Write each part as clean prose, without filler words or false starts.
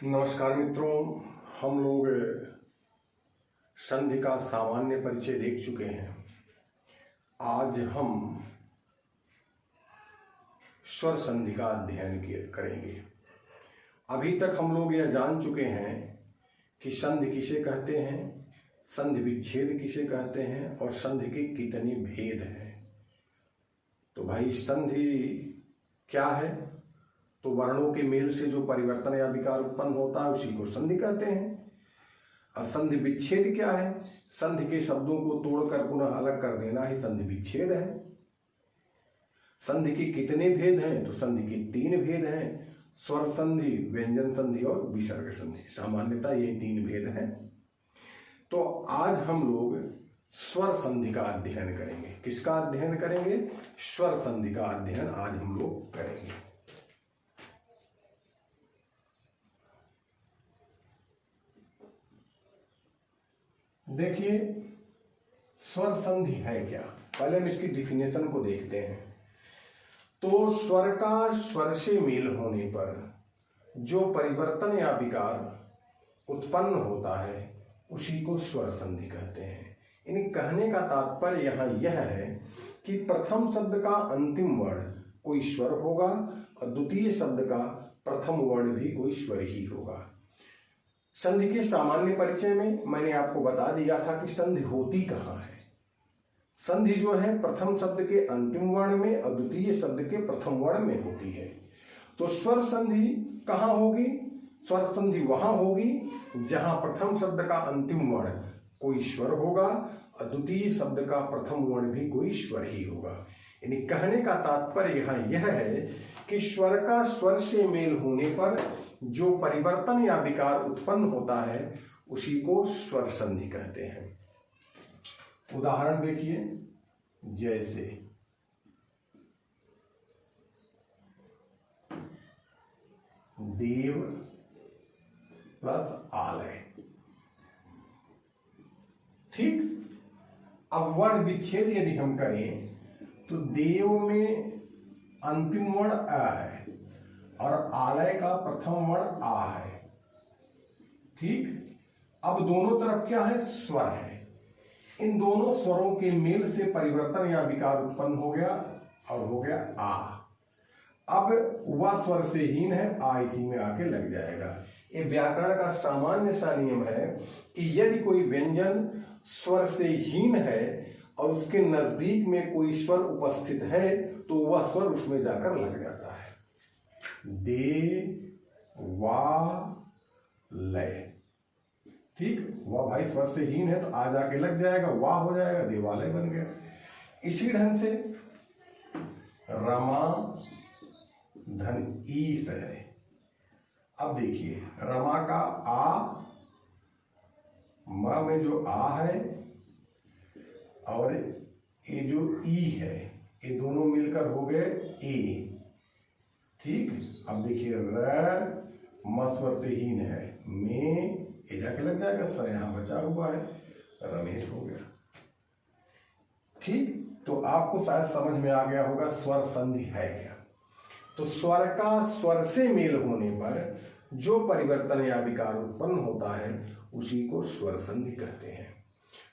नमस्कार मित्रों, हम लोग संधि का सामान्य परिचय देख चुके हैं। आज हम स्वर संधि का अध्ययन करेंगे। अभी तक हम लोग यह जान चुके हैं कि संधि किसे कहते हैं, संधि विच्छेद किसे कहते हैं और संधि के कितने भेद हैं। तो भाई संधि क्या है? तो वर्णों के मेल से जो परिवर्तन या विकार उत्पन्न होता है उसी को संधि कहते हैं। और संधि विच्छेद क्या है? संधि के शब्दों को तोड़कर पुनः अलग कर देना ही संधि विच्छेद है। संधि के कितने भेद हैं? तो संधि के 3 भेद हैं, स्वर संधि, व्यंजन संधि और विसर्ग संधि। सामान्यतः ये 3 भेद हैं। तो आज हम लोग स्वर संधि का अध्ययन करेंगे। किसका अध्ययन करेंगे? स्वर संधि का अध्ययन आज हम लोग करेंगे। देखिए, स्वर संधि है क्या? पहले हम इसकी डिफिनेशन को देखते हैं। तो स्वर का स्वर से मेल होने पर जो परिवर्तन या विकार उत्पन्न होता है उसी को स्वर संधि कहते हैं। इन कहने का तात्पर्य यहाँ यह है कि प्रथम शब्द का अंतिम वर्ण कोई स्वर होगा और द्वितीय शब्द का प्रथम वर्ण भी कोई स्वर ही होगा। संधि के सामान्य परिचय में मैंने आपको बता दिया था कि संधि होती कहाँ है। संधि जो है प्रथम शब्द के अंतिम वर्ण में और द्वितीय शब्द के प्रथम वर्ण में होती है। तो स्वर संधि कहाँ होगी? स्वर संधि वहां होगी जहां प्रथम शब्द का अंतिम वर्ण कोई स्वर होगा और द्वितीय शब्द का प्रथम वर्ण भी कोई स्वर ही होगा। यानी कहने का तात्पर्य यहाँ यह है कि स्वर का स्वर से मेल होने पर जो परिवर्तन या विकार उत्पन्न होता है उसी को स्वर संधि कहते हैं। उदाहरण देखिए, जैसे देव प्लस आलय। ठीक, अब वर्ण विच्छेद यदि हम करें तो देव में अंतिम वर्ण अ है और आलय का प्रथम वर्ण आ है। ठीक, अब दोनों तरफ क्या है? स्वर है। इन दोनों स्वरों के मेल से परिवर्तन या विकार उत्पन्न हो गया और हो गया आ। अब वह स्वर से हीन है, आ इसी में आके लग जाएगा। ये व्याकरण का सामान्य सा नियम है कि यदि कोई व्यंजन स्वर से हीन है और उसके नजदीक में कोई स्वर उपस्थित है तो वह स्वर उसमें जाकर लग जाता है। दे वा लय। ठीक, वह भाई स्वर से हीन है तो आ जाके लग जाएगा, वाह हो जाएगा, देवालय बन गया। इसी ढंग से रमा धन ईस है। अब देखिए, रमा का आ, म में जो आ है और ये जो ई है, ये दोनों मिलकर हो गए ए। ठीक, अब देखिए र म स्वर से हीन है, में ये जाके लग जाएगा, स यहाँ बचा हुआ है, रमेश हो गया। ठीक, तो आपको शायद समझ में आ गया होगा स्वर संधि है क्या। तो स्वर का स्वर से मेल होने पर जो परिवर्तन या विकार उत्पन्न होता है उसी को स्वर संधि कहते हैं।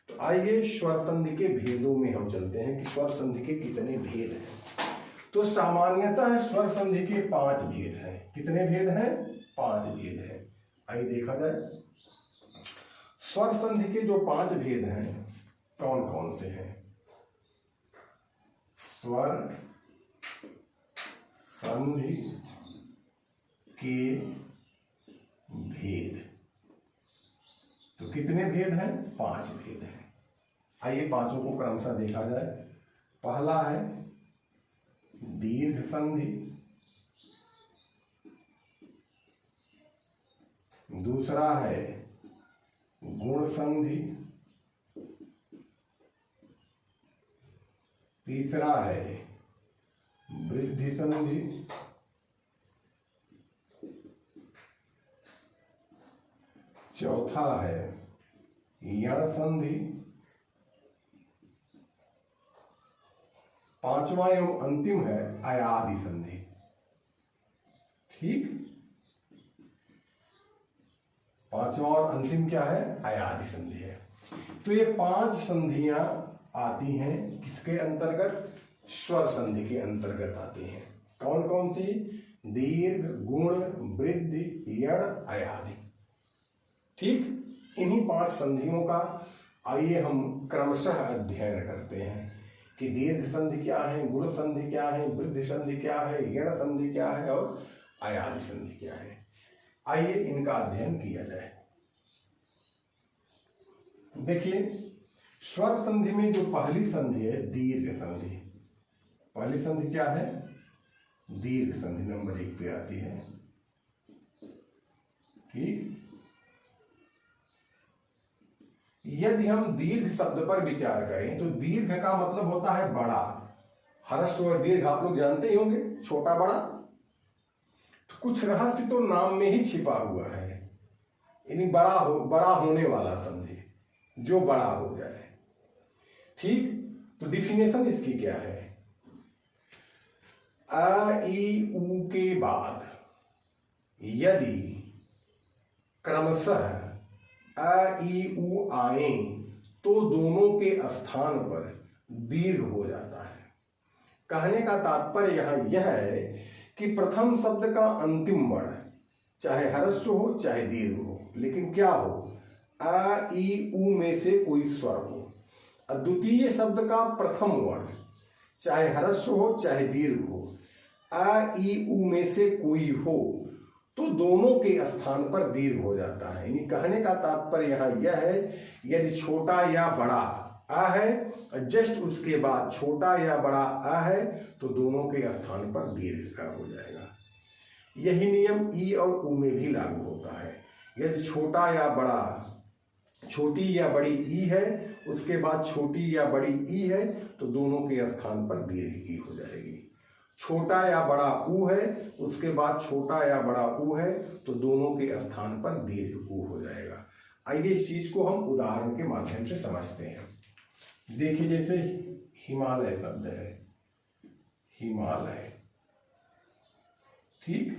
तो आइए स्वर संधि के भेदों में हम चलते हैं कि स्वर संधि के कितने भेद हैं। तो सामान्यतः स्वर संधि के 5 भेद हैं। कितने भेद हैं? 5 भेद हैं। आइए देखा जाए। स्वर संधि के जो 5 भेद हैं कौन कौन से हैं? स्वर संधि के भेद तो कितने भेद हैं? 5 भेद हैं। आइए पांचों को क्रमशः देखा जाए। पहला है दीर्घ संधि, दूसरा है गुण संधि, तीसरा है वृद्धि संधि, चौथा है यण संधि, पांचवा एवं अंतिम है अयादि संधि। ठीक, पांचवा और अंतिम क्या है, अयादि संधि है। तो ये 5 संधियां आती हैं किसके अंतर्गत, स्वर संधि के अंतर्गत आती हैं। कौन कौन सी, दीर्घ, गुण, वृद्धि, यड़, अयादि। ठीक, इन्हीं 5 संधियों का आइए हम क्रमशः अध्ययन करते हैं कि दीर्घ संधि क्या है, गुण संधि क्या है, वृद्धि संधि क्या है, यण संधि क्या है और अयादि संधि क्या है। आइए इनका अध्ययन किया जाए। देखिए, स्वर संधि में जो पहली संधि है दीर्घ संधि। पहली संधि क्या है, दीर्घ संधि, नंबर 1 पे आती है। ठीक, यदि हम दीर्घ शब्द पर विचार करें तो दीर्घ का मतलब होता है बड़ा। ह्रस्व और दीर्घ आप लोग जानते ही होंगे, छोटा बड़ा। तो कुछ रहस्य तो नाम में ही छिपा हुआ है, यानी बड़ा होने वाला संधि, जो बड़ा हो जाए। ठीक, तो डिफिनेशन इसकी क्या है, अ ई उ के बाद यदि क्रमशः अ ई उ आए तो दोनों के स्थान पर दीर्घ हो जाता है। कहने का तात्पर्य यहां यह है कि प्रथम शब्द का अंतिम वर्ण चाहे ह्रस्व हो चाहे दीर्घ हो, लेकिन क्या हो, अ ई उ में से कोई स्वर हो। और द्वितीय शब्द का प्रथम वर्ण चाहे ह्रस्व हो चाहे दीर्घ हो, अ ई उ में से कोई हो तो दोनों के स्थान पर दीर्घ हो जाता है। यानी कहने का तात्पर्य यहाँ यह है, यदि छोटा या बड़ा अ है, जस्ट उसके बाद छोटा या बड़ा अ है, तो दोनों के स्थान पर दीर्घ का हो जाएगा। यही नियम ई और उ में भी लागू होता है। यदि छोटा या बड़ा, छोटी या बड़ी ई है, उसके बाद छोटी या बड़ी ई है, तो दोनों के स्थान पर दीर्घ ई हो जाएगी। छोटा या बड़ा उ है, उसके बाद छोटा या बड़ा उ है, तो दोनों के स्थान पर दीर्घ उ हो जाएगा। आइए इस चीज को हम उदाहरण के माध्यम से समझते हैं। देखिए, जैसे हिमालय शब्द है, हिमालय। ठीक,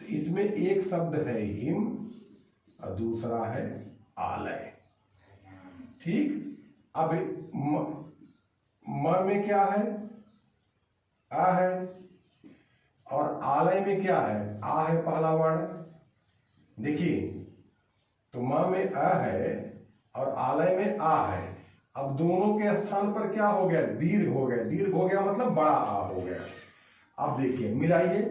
तो इसमें एक शब्द है हिम और दूसरा है आलय। ठीक, अब म में क्या है, आ है, और आलय में क्या है, आ है पहला वर्ण। देखिए, तो म में अ है और आलय में आ है। अब दोनों के स्थान पर क्या हो गया, दीर्घ हो गया। दीर्घ हो गया मतलब बड़ा आ हो गया। अब देखिए, मिलाइए।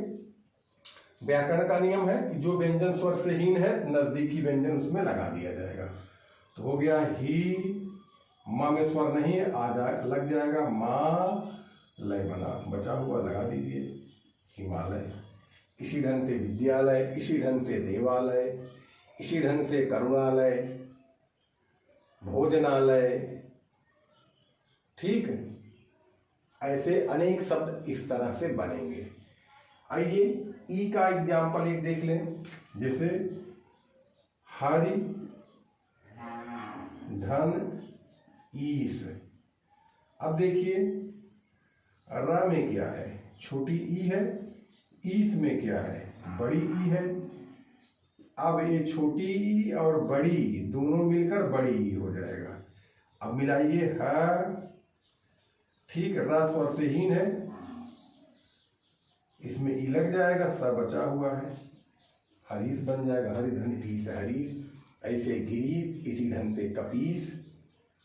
व्याकरण का नियम है कि जो व्यंजन स्वर से हीन है, नजदीकी व्यंजन उसमें लगा दिया जाएगा। तो हो गया ही, मां में स्वर नहीं है, लग जाएगा, मां लय बना, बचा हुआ लगा दीजिए, हिमालय। इसी ढंग से विद्यालय, इसी ढंग से देवालय, इसी ढंग से करुणालय, भोजनालय। ठीक, ऐसे अनेक शब्द इस तरह से बनेंगे। आइए ई का एग्जाम्पल एक देख लें। जैसे हरि, धन, ईश। अब देखिए, र में क्या है, छोटी ई है, ईश में क्या है, बड़ी ई है। अब ये छोटी ई और बड़ी ई दोनों मिलकर बड़ी ई हो जाएगा। अब मिलाइए, है। ठीक, र स्वर से हीन है, इसमें ई लग जाएगा, स बचा हुआ है, हरीश बन जाएगा, हरि धन ईश हरीश। ऐसे गिरीश, इसी ढंग से कपीस,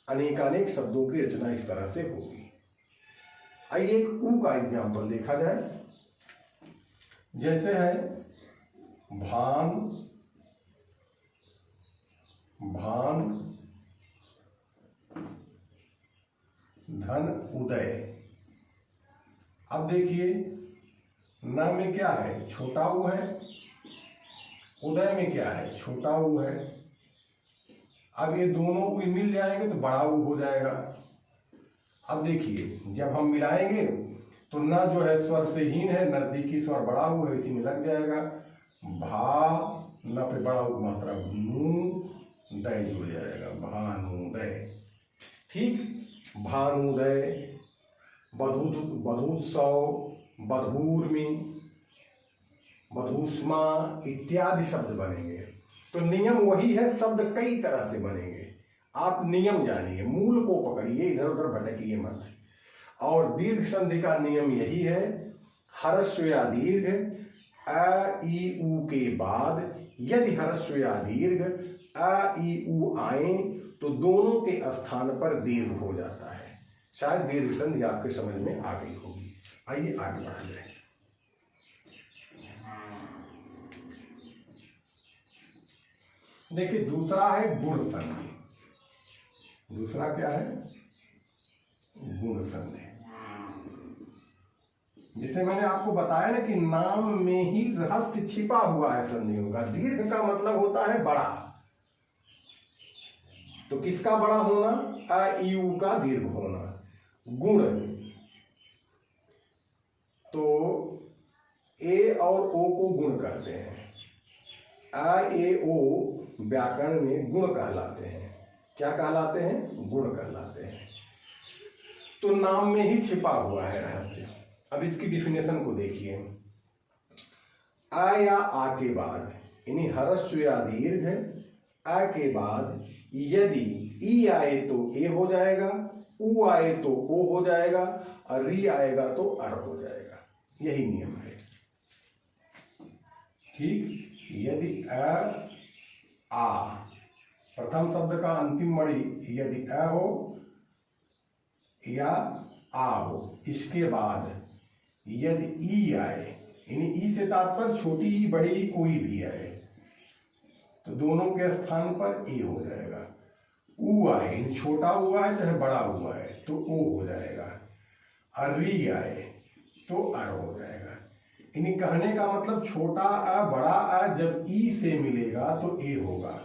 अनेकानेक शब्दों की रचना इस तरह से होगी। आइए एक ऊ का एग्जाम्पल देखा जाए। जैसे है भान, भान, धन, उदय। अब देखिए, न में क्या है, छोटा ऊ है, उदय में क्या है, छोटा ऊ है। अब ये दोनों ऊ मिल जाएंगे तो बड़ा ऊ हो जाएगा। अब देखिए, जब हम मिलाएंगे तो न जो है स्वर से हीन है, नजदीकी स्वर बड़ा ऊ है, इसी में लग जाएगा, भा, न पे बड़ा ऊ मात्रा नू, दय जुड़ जाएगा, भानुदय। ठीक, भानुदय, बधूत्सव, बधूर्मी, बधूष्मा इत्यादि शब्द बनेंगे। तो नियम वही है, शब्द कई तरह से बनेंगे, आप नियम जानिए, मूल को पकड़िए, इधर उधर भटकिए मत। और दीर्घ संधि का नियम यही है, ह्रस्व या दीर्घ अ ई उ के बाद यदि ह्रस्व या दीर्घ अ ई उ आए तो दोनों के स्थान पर दीर्घ हो जाता है। शायद दीर्घ संधि आपके समझ में आ गई होगी। आइए आगे बढ़ा जाए। देखिए दूसरा है गुण संधि। दूसरा क्या है? गुण संधि। जैसे मैंने आपको बताया ना कि नाम में ही रहस्य छिपा हुआ है संधियों का। दीर्घ का मतलब होता है बड़ा, तो किसका बड़ा होना? अ ई उ का दीर्घ होना। गुण तो ए और ओ को गुण कहते हैं। अ ए ओ व्याकरण में गुण कहलाते हैं। क्या कहलाते हैं? गुण कहलाते हैं। तो नाम में ही छिपा हुआ है रहस्य। अब इसकी डिफिनेशन को देखिए। अ या आ के बाद यानी ह्रस्व या दीर्घ अ के बाद यदि ई आए तो ए हो जाएगा, उ आए तो ओ हो जाएगा, और री आएगा तो अर हो जाएगा। यही नियम है। ठीक, यदि अ आ प्रथम शब्द का अंतिम मणि यदि अ हो या आ हो, इसके बाद यदि ई आए यानी ई से तात्पर्य छोटी ई बड़ी ई कोई भी आए तो दोनों के स्थान पर ए हो जाएगा। उ आए छोटा हुआ है चाहे बड़ा हुआ है तो ओ हो जाएगा। री आए तो अर हो जाएगा। यानी कहने का मतलब छोटा अ बड़ा अ जब ई से मिलेगा तो ए होगा,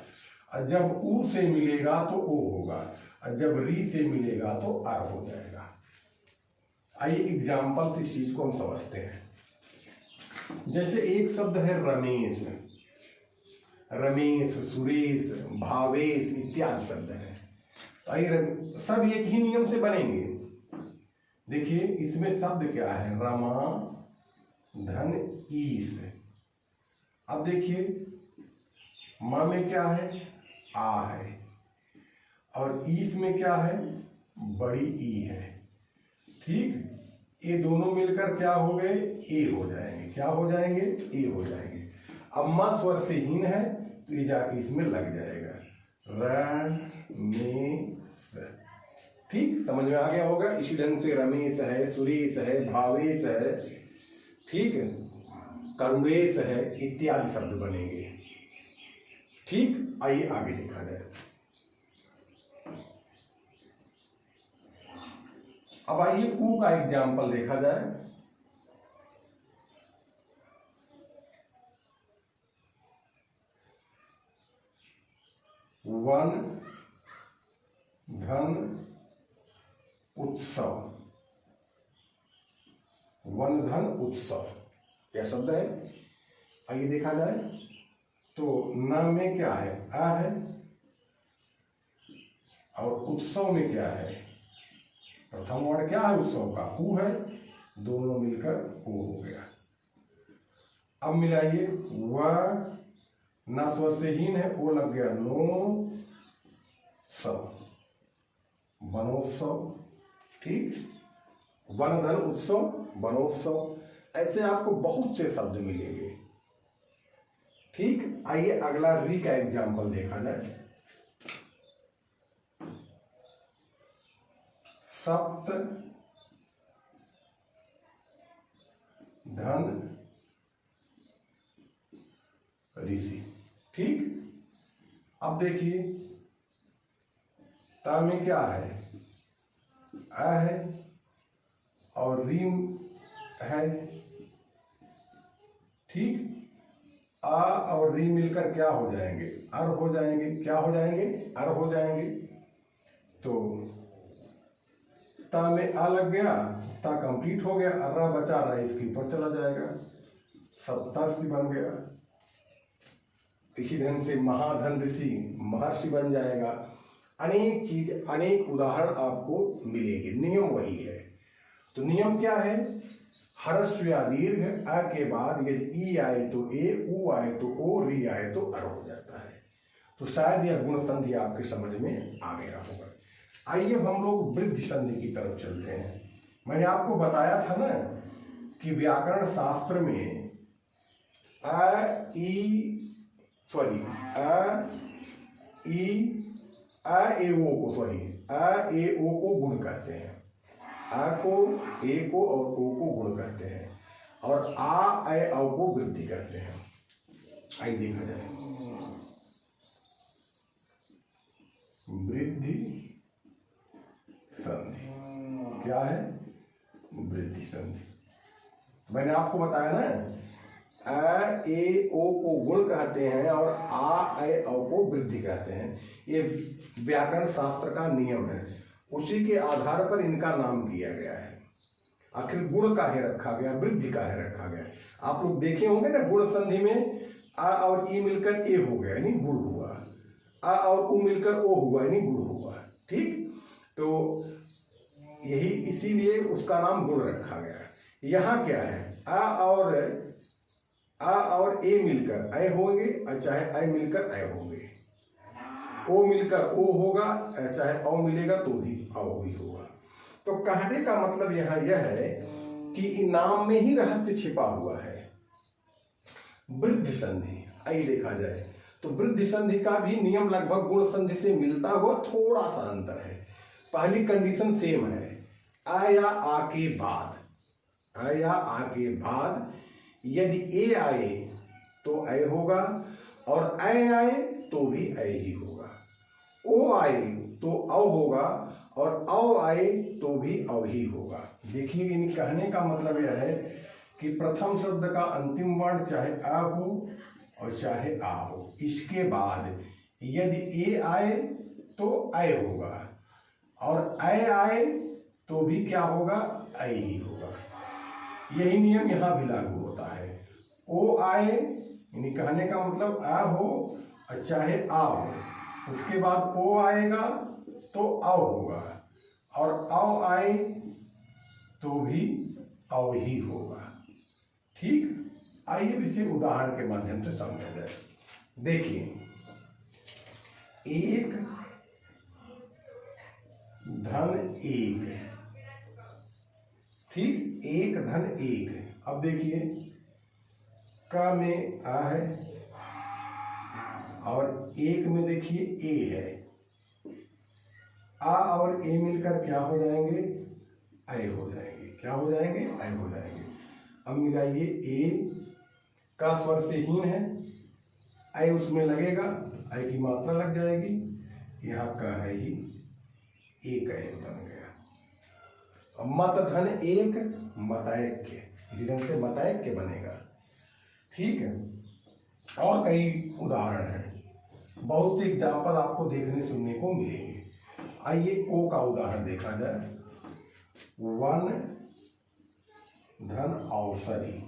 और जब उ से मिलेगा तो ओ होगा, और जब री से मिलेगा तो अर हो जाएगा। आइए एग्जाम्पल से इस चीज को हम समझते हैं। जैसे एक शब्द है रमेश, रमेश, सुरेश, भावेश इत्यादि शब्द है। आइए सब एक ही नियम से बनेंगे। देखिए इसमें शब्द क्या है? रमा धन ईस। अब देखिए माँ में क्या है? आ है, और ईस में क्या है? बड़ी ई है। ठीक, ये दोनों मिलकर क्या हो गए? ए हो जाएंगे। क्या हो जाएंगे? ए हो जाएंगे। अब म स्वर से हीन है तो ये जाके इसमें लग जाएगा, रमेश। ठीक, समझ में आ गया होगा। इसी ढंग से रमेश है, सुरेश है, भावेश है, ठीक, करुणेश है इत्यादि शब्द बनेंगे। ठीक, आइए आगे देखा जाए। अब आइए उ का एग्जाम्पल देखा जाए। वन धन उत्सव। वन धन उत्सव यह शब्द है। आइए देखा जाए तो नाम में क्या है? आ है, और उत्सव में क्या है? प्रथम वर्ण क्या है उत्सव का? उ है, दोनों मिलकर ओ हो गया। अब मिलाइए, व ना स्वर से हीन है, ओ लग गया, नो सव, वनोत्सव। ठीक, वन धन उत्सव, वनोत्सव, ऐसे आपको बहुत से शब्द मिलेंगे। ठीक, आइए अगला री का एग्जाम्पल देखा जाए। सप्त धन ऋषि। ठीक, अब देखिए ता में क्या है? अ है, और रीम है। ठीक, आ और री मिलकर क्या हो जाएंगे? अर हो जाएंगे। क्या हो जाएंगे? अर हो जाएंगे। तो ता में आ लग गया, ता कंप्लीट हो गया, अर्रा बचा रहा इसके ऊपर चला जाएगा, सप्तर्षि बन गया। इसी ढंग से महाधन ऋषि महर्षि बन जाएगा। अनेक चीज, अनेक उदाहरण आपको मिलेंगे। नियम वही है। तो नियम क्या है? ह्रस्व या दीर्घ अ के बाद यदि ई आए तो ए, उ आए तो ओ, री आए तो अर हो जाता है। तो शायद यह गुण संधि आपके समझ में आ गया होगा। आइए अब हम लोग वृद्धि संधि की तरफ चलते हैं। मैंने आपको बताया था ना कि व्याकरण शास्त्र में अ ए ओ को गुण कहते हैं, अ को, ए को और ओ को गुण कहते हैं, और आ ए औ को वृद्धि कहते हैं। आइए देखा जाए, वृद्धि संधि क्या है? वृद्धि संधि मैंने आपको बताया ना, अ ए ओ को गुण कहते हैं और आ ए औ को वृद्धि कहते हैं। ये व्याकरण शास्त्र का नियम है, उसी के आधार पर इनका नाम किया गया है। आखिर गुण काहे रखा गया, वृद्धि काहे रखा गया? आप लोग देखे होंगे ना, गुण संधि में आ और ई मिलकर ए हो गया यानी गुण हुआ, आ और उ मिलकर ओ हुआ यानी गुण हुआ। ठीक, तो यही इसीलिए उसका नाम गुण रखा गया। यहाँ क्या है, आ और ए मिलकर ऐ होंगे, चाहे ऐ मिलकर ऐ होंगे, ओ मिलकर ओ होगा, चाहे औ मिलेगा तो भी औ ही होगा। तो कहने का मतलब यहाँ यह है कि नाम में ही रहस्य छिपा हुआ है। वृद्धि संधि, आइए देखा जाए तो वृद्धि संधि का भी नियम लगभग गुण संधि से मिलता हुआ थोड़ा सा अंतर है। पहली कंडीशन सेम है, आ या आ के बाद, आ या आ के बाद यदि ए आए तो ऐ होगा, और ऐ आए तो भी ऐ ही होगा, ओ आए तो औ होगा, और औ आए तो भी औ ही होगा। देखिए, इन कहने का मतलब यह है कि प्रथम शब्द का अंतिम वर्ण चाहे आ हो और चाहे आ हो, इसके बाद यदि ए आए तो ऐ होगा, और ऐ आए तो भी क्या होगा, ऐ ही होगा। यही नियम यहाँ भी लागू होता है। ओ आए यानी कहने का मतलब आ हो और चाहे आ हो, उसके बाद ओ आएगा तो औ होगा, और औ आए तो भी औ ही होगा। ठीक, आइए इसे उदाहरण के माध्यम से समझा जाए। देखिए, एक धन एक, ठीक, एक धन एक। अब देखिए, क में आ है और एक में देखिए ए है, आ और ए मिलकर क्या हो जाएंगे, ऐ हो जाएंगे। क्या हो जाएंगे, ऐ हो जाएंगे। अब मिलाइए, ए का स्वर से हीन है, ऐ उसमें लगेगा, ऐ की मात्रा लग जाएगी, यहाँ का है ही, एक ऐ बन गया। अब मत धन एक, मतैक्य, इसी ढंग से मतैक्य बनेगा। ठीक है, और कई उदाहरण हैं, बहुत से एग्जाम्पल आपको देखने सुनने को मिलेंगे। आइए ओ का उदाहरण देखा जाए। वन धन औषधि,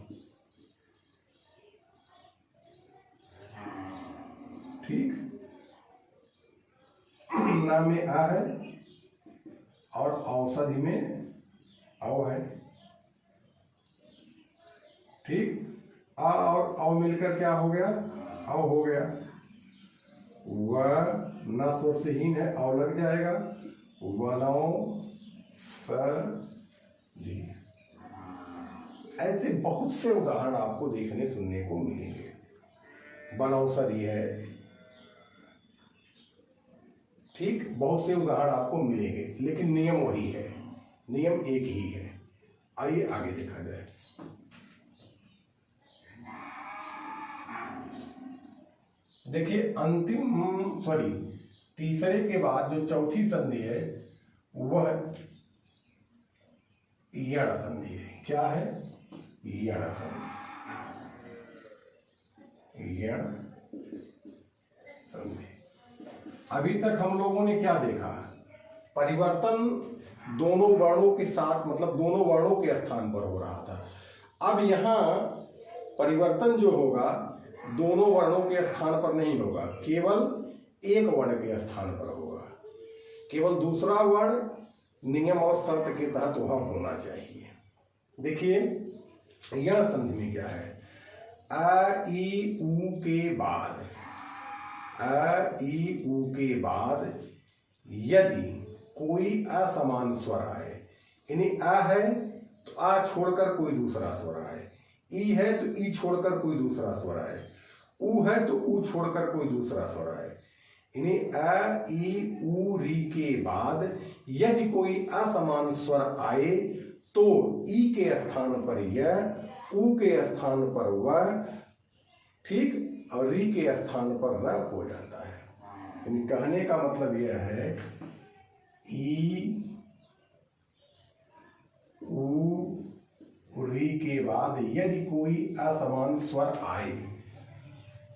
ठीक, नाम में आ है और औषधि में औ है। ठीक, आ और औ मिलकर क्या हो गया, औ हो गया। वह न स्वर से हीन है, औ लग जाएगा, वनौ सधि। ऐसे बहुत से उदाहरण आपको देखने सुनने को मिलेंगे। वनौषधि है, ठीक, बहुत से उदाहरण आपको मिलेंगे, लेकिन नियम वही है, नियम एक ही है। आइए आगे देखा जाए। देखिए, तीसरे के बाद जो चौथी संधि है वह यण संधि है। क्या है, यण संधि, यण संधि। अभी तक हम लोगों ने क्या देखा, परिवर्तन दोनों वर्णों के साथ, मतलब दोनों वर्णों के स्थान पर हो रहा था। अब यहाँ परिवर्तन जो होगा दोनों वर्णों के स्थान पर नहीं होगा, केवल एक वर्ण के स्थान पर होगा। केवल दूसरा वर्ण नियम और शर्त के तहत वहां होना चाहिए। देखिए, यण संधि में क्या है, अ ई उ के बाद, अ ई उ के बाद यदि कोई असमान स्वर आए, यानी अ है तो आ छोड़कर कोई दूसरा स्वर आए, ई है तो ई छोड़कर कोई दूसरा स्वर आए, उ है तो उ छोड़कर कोई दूसरा स्वर आए, यानी अ ई उ री के बाद यदि कोई असमान स्वर आए तो ई के स्थान पर यह, उ के स्थान पर वह, ठीक, और री के स्थान पर र हो जाता है। यानी कहने का मतलब यह है ई उ री के बाद यदि कोई असमान स्वर आए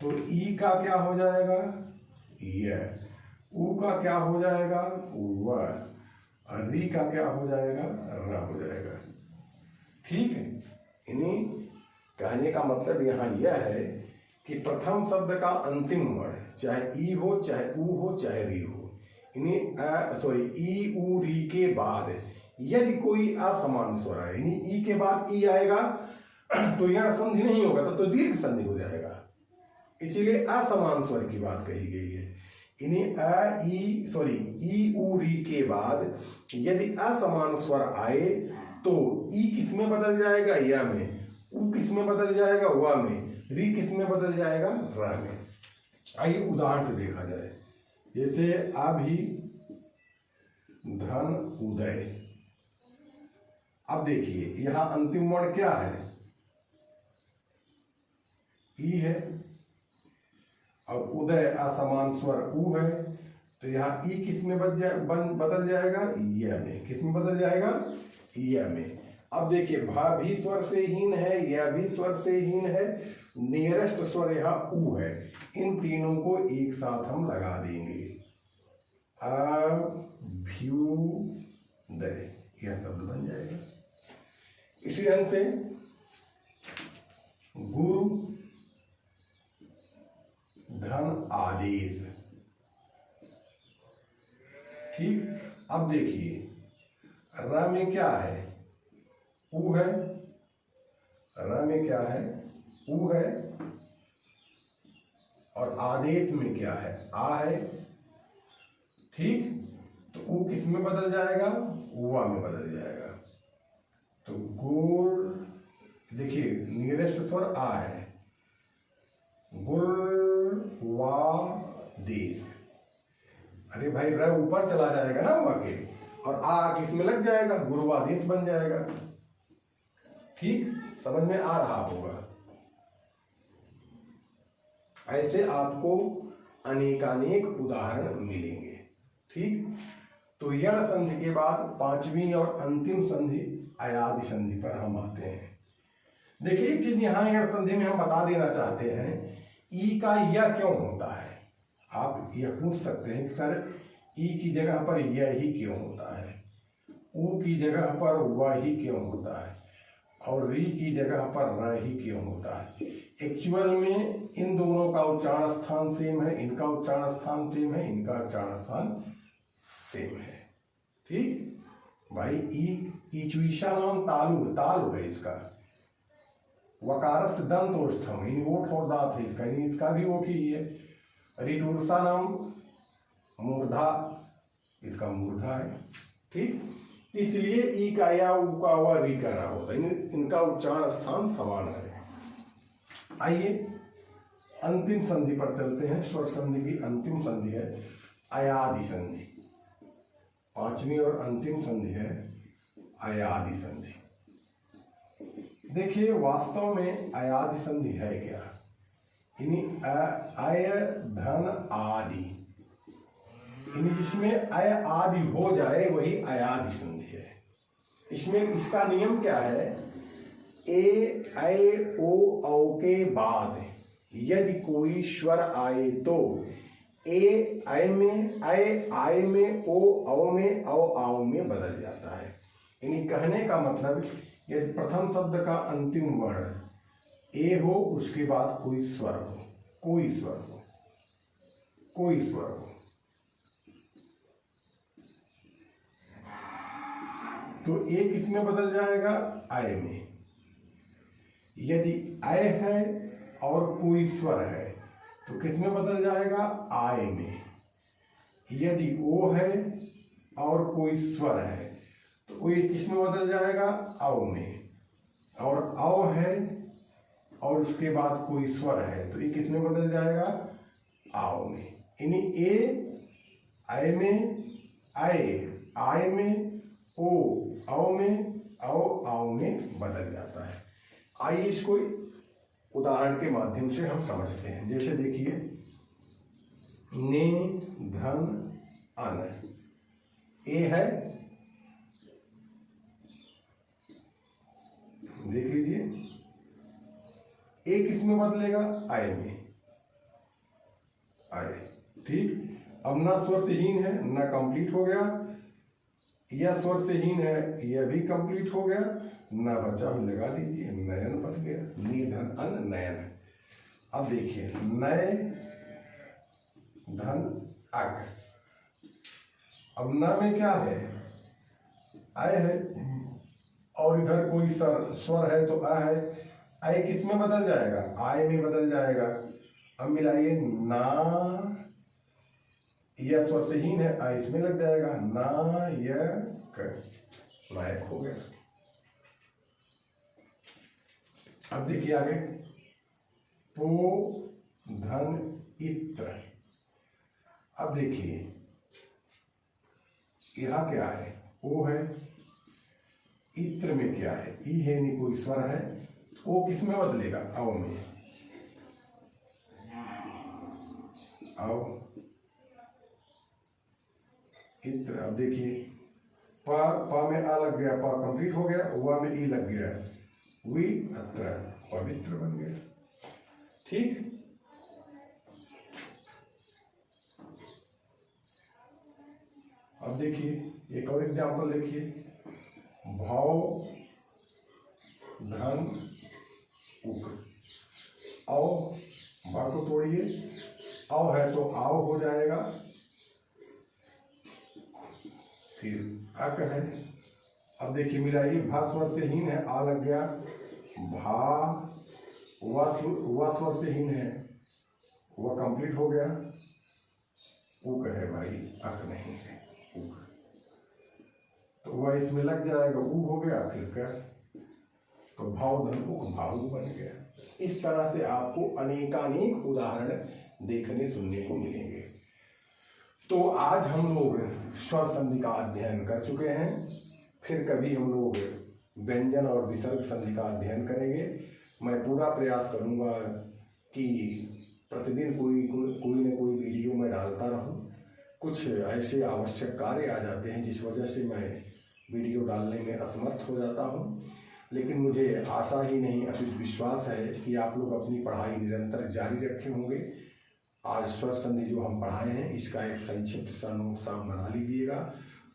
तो ई का क्या हो जाएगा, यह, उ का क्या हो जाएगा, वह, और री का क्या हो जाएगा, र हो जाएगा। ठीक है, यानी कहने का मतलब यहाँ यह है कि प्रथम शब्द का अंतिम वर्ण चाहे ई हो, चाहे उ हो, चाहे री हो, यानी ई उ री के बाद यदि कोई असमान स्वर आए, यानी ई के बाद ई आएगा तो यह संधि नहीं होगा, तो दीर्घ संधि हो जाएगा, इसीलिए असमान स्वर की बात कही गई है। यानी ई उ री के बाद यदि असमान स्वर आए तो ई किस में बदल जाएगा, या में, उ किस में बदल जाएगा, व में, री किस में बदल जाएगा, र में। आइए उदाहरण से देखा जाए, जैसे अभी धन उदय। अब देखिए यहाँ अंतिम वर्ण क्या है, ई है, और उदय असमान स्वर उ है, तो यहाँ ई किस में बदल जाएगा, य में। किस में बदल जाएगा, य में। अब देखिए भा भी स्वर से हीन है, यह भी स्वर से हीन है, नियरेस्ट स्वर यहाँ उ है, इन तीनों को एक साथ हम लगा देंगे, अभ्युदय, यह शब्द बन जाएगा। इसी ढंग से गुरु धन आदेश। ठीक, अब देखिए र में क्या है, उ है, र में क्या है, उ है, और आदेश में क्या है, आ है। ठीक, तो उ किस में बदल जाएगा, वा में बदल जाएगा। तो गुर, देखिए नियरेस्ट स्वर आ है, गुर वा देश। अरे भाई र ऊपर चला जाएगा ना हुआ के, और आ किस में लग जाएगा, गुरुवादेश बन जाएगा। ठीक, समझ में आ रहा होगा। ऐसे आपको अनेकानेक उदाहरण मिलेंगे। ठीक, तो यण संधि के बाद पांचवी और अंतिम संधि अयादि संधि पर हम आते हैं। देखिए एक चीज यहाँ यण संधि में हम बता देना चाहते हैं, ई का यह क्यों होता है। आप यह पूछ सकते हैं कि सर ई की जगह पर यह ही क्यों होता है, उ की जगह पर वह ही क्यों होता है, और री की जगह पर र ही क्यों होता है। एक्चुअल में इन दोनों का उच्चारण स्थान सेम है, इनका उच्चारण स्थान सेम है, इनका उच्चारण स्थान सेम है। ठीक भाई, ईचुईशा नाम तालु है इसका, वकारस्य दंतोष्ठम, इन ओठ और दांत है इसका, इसका भी ओठ ही है। रिटूरसा नाम मूर्धा, इसका मूर्धा है। ठीक, इसलिए ई का या उ का व री का रा होता है, इनका उच्चारण स्थान समान है। आइए अंतिम संधि पर चलते हैं। स्वर संधि की अंतिम संधि है अयादि संधि, पांचवी और अंतिम संधि है अयादि संधि। देखिए वास्तव में अयादि संधि है क्या, यानी अय धन आदि, यानी जिसमें अय आदि हो जाए वही अयादि संधि है। इसमें इसका नियम क्या है, ए ऐ ओ औ के बाद यदि कोई स्वर आए तो ए ऐ में, ऐ आय में, ओ औ में, औ आओ में बदल जाता है। यानी कहने का मतलब यदि प्रथम शब्द का अंतिम वर्ण ए हो, उसके बाद कोई स्वर हो, कोई स्वर हो, कोई स्वर हो, तो ए किस में बदल जाएगा, आय में। यदि आय है और कोई स्वर है तो किस में बदल जाएगा? आय में। यदि ओ है और कोई स्वर है तो ये किस में बदल जाएगा? औ में। और औ है और उसके बाद कोई स्वर है तो ये किस में बदल जाएगा? आओ में। यानी ए आय में, आय में, ओ औ में, आओ में बदल जाता है। आइए इसको उदाहरण के माध्यम से हम समझते हैं। जैसे देखिए, ने धन अन, ए है, देख लीजिए, ए किस में बदलेगा? आय में, आय। ठीक। अब ना स्वर से हीन है, ना कंप्लीट हो गया, या स्वर से हीन है, यह भी कंप्लीट हो गया, ना बचा हुआ लगा दीजिए, नयन बन गया, नी धन अन नयन। अब देखिए, नय धन अक। अब न में क्या है? आय है, और इधर कोई स्वर है तो आ है। आय किस में बदल जाएगा? आय में बदल जाएगा। अब मिलाइए, ना, यह स्वर से हीन है, आय इसमें लग जाएगा, नायक, नायक हो गया। अब देखिए आगे, पो धन इत्र। अब देखिए, यहां क्या है? ओ है, इत्र में क्या है? ई है, नहीं कोई स्वर है, ओ किस में बदलेगा? औ में, औ इत्र। अब देखिए, पा में आ लग गया, पा कंप्लीट हो गया, वा में ई लग गया, वी अत्र, पवित्र बन गया। ठीक। अब देखिए एक और एग्जाम्पल देखिए, भाव धन उक। औ, भा को तोड़िए, औ है तो आओ हो जाएगा, फिर अक है। अब देखिए मिलाइए, भा स्वर से हीन है, आ लग गया, भा, वा स्वर से हीन है, वह कंप्लीट हो गया, उक है भाई, अक नहीं है, उक। तो वह इसमें लग जाएगा, ऊ हो गया, फिर कर, तो भाव धन उक, भाव बन गया। इस तरह से आपको अनेकानेक उदाहरण देखने सुनने को मिलेंगे। तो आज हम लोग स्वर संधि का अध्ययन कर चुके हैं। फिर कभी हम लोग व्यंजन और विसर्ग संधि का अध्ययन करेंगे। मैं पूरा प्रयास करूंगा कि प्रतिदिन कोई न कोई वीडियो में डालता रहूं। कुछ ऐसे आवश्यक कार्य आ जाते हैं जिस वजह से मैं वीडियो डालने में असमर्थ हो जाता हूं, लेकिन मुझे आशा ही नहीं अपितु विश्वास है कि आप लोग अपनी पढ़ाई निरंतर जारी रखे होंगे। आज स्वर संधि जो हम पढ़ाए हैं इसका एक संक्षिप्त सा नोट साहब बना लीजिएगा,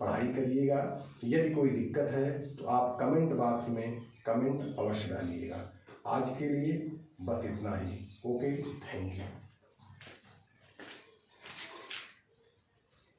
पढ़ाई करिएगा। यदि कोई दिक्कत है तो आप कमेंट बॉक्स में कमेंट अवश्य डालिएगा। आज के लिए बस इतना ही। Okay, thank you.